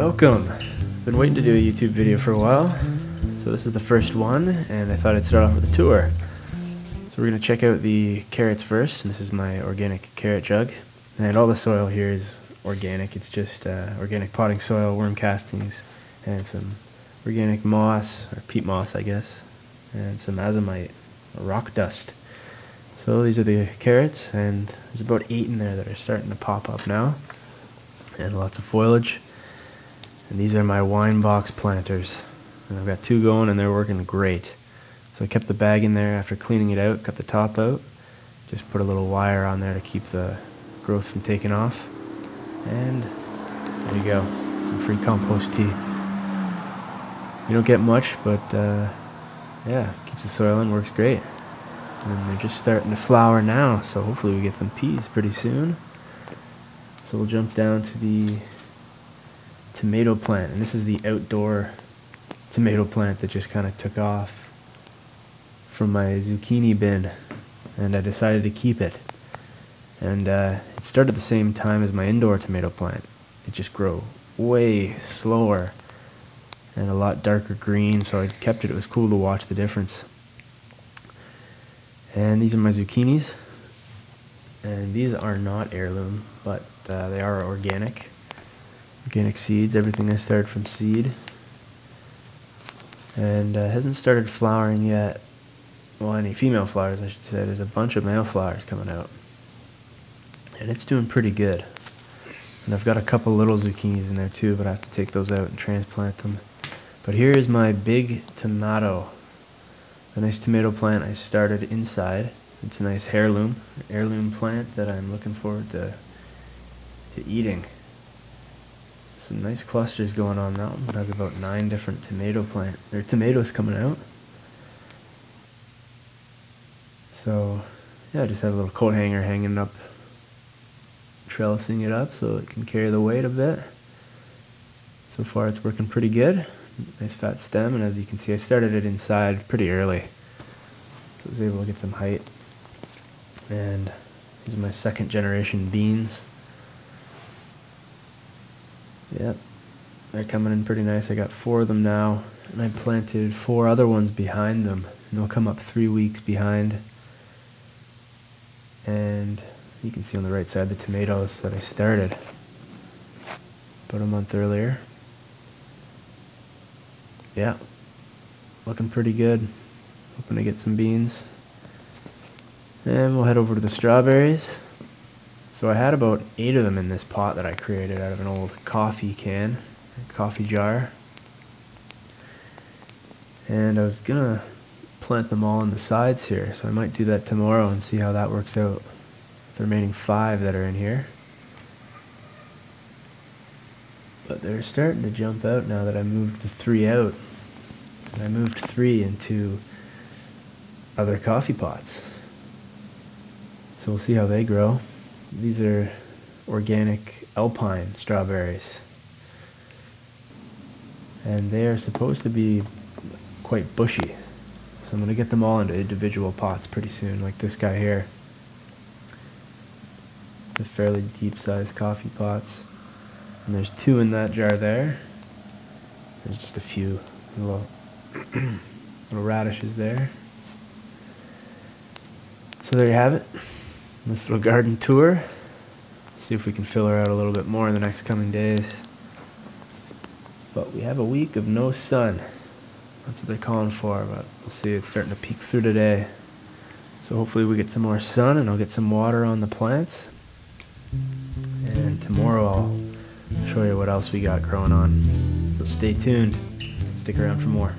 Welcome! Been waiting to do a YouTube video for a while, so this is the first one, and I thought I'd start off with a tour. So we're going to check out the carrots first, and this is my organic carrot jug. And all the soil here is organic, it's just organic potting soil, worm castings, and some organic moss, or peat moss I guess, and some azomite, or rock dust. So these are the carrots, and there's about 8 in there that are starting to pop up now, and lots of foliage. And these are my wine box planters, and I've got 2 going and they're working great. So I kept the bag in there after cleaning it out, cut the top out, just put a little wire on there to keep the growth from taking off, and there you go, some free compost tea. You don't get much, but yeah, keeps the soil in, works great. And they're just starting to flower now, so hopefully we get some peas pretty soon. So we'll jump down to the tomato plant, and this is the outdoor tomato plant that just kind of took off from my zucchini bin, and I decided to keep it. And it started the same time as my indoor tomato plant. It just grew way slower and a lot darker green, so I kept it. It was cool to watch the difference. And these are my zucchinis, and these are not heirloom, but they are organic seeds. Everything I started from seed, and hasn't started flowering yet. Well, any female flowers I should say. There's a bunch of male flowers coming out, and it's doing pretty good. And I've got a couple little zucchinis in there too, but I have to take those out and transplant them. But here is my big tomato, a nice tomato plant I started inside. It's a nice heirloom plant that I'm looking forward to eating. Some nice clusters going on. That one has about 9 different there are tomatoes coming out. So yeah, I just have a little coat hanger hanging up, trellising it up so it can carry the weight a bit. So far it's working pretty good. Nice fat stem, and as you can see I started it inside pretty early, so I was able to get some height. And these are my 2nd generation beans. Yep, they're coming in pretty nice. I got 4 of them now, and I planted 4 other ones behind them, and they'll come up 3 weeks behind. And you can see on the right side the tomatoes that I started about a month earlier. Yeah, looking pretty good. Hoping to get some beans. And we'll head over to the strawberries. So I had about 8 of them in this pot that I created out of an old coffee can, coffee jar. And I was gonna plant them all on the sides here, so I might do that tomorrow and see how that works out. The remaining 5 that are in here. But they're starting to jump out now that I moved the 3 out. And I moved 3 into other coffee pots. So we'll see how they grow. These are organic Alpine strawberries, and they are supposed to be quite bushy. So I'm going to get them all into individual pots pretty soon, like this guy here. The fairly deep-sized coffee pots. And there's 2 in that jar there. There's just a few little radishes there. So there you have it. This little garden tour. See if we can fill her out a little bit more in the next coming days. But we have a week of no sun. That's what they're calling for, but we'll see. It's starting to peek through today. So hopefully we get some more sun and I'll get some water on the plants. And tomorrow I'll show you what else we got growing on. So stay tuned. Stick around for more.